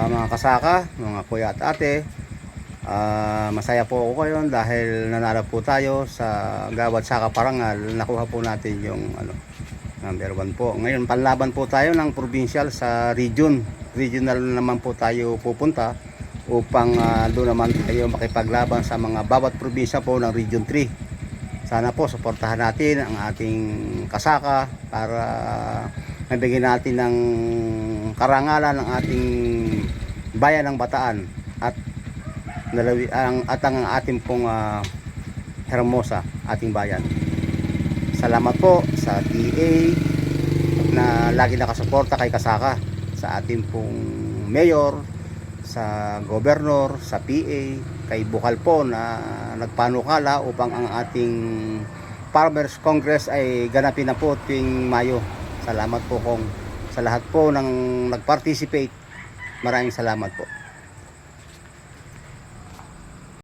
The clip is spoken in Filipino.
Mga kasaka, mga kuya at ate, masaya po ako ngayon dahil nanalo po tayo sa Gawad Saka Parangal. Nakuha po natin yung number 1 po. Ngayon panlaban po tayo ng provincial sa regional naman po tayo pupunta upang doon naman tayo makipaglaban sa mga bawat probinsya po ng Region 3. Sana po suportahan natin ang ating kasaka para mabigyan natin ng karangalan ng ating bayan ng Bataan at ang ating pong Hermosa, ating bayan. Salamat po sa DA na lagi nakasuporta kay kasaka, sa ating pong mayor, sa gobernador, sa PA, kay Bukal po na nagpanukala upang ang ating Farmers Congress ay ganapin na po tuwing Mayo. Salamat po sa lahat po ng nag-participate. Maraming salamat po.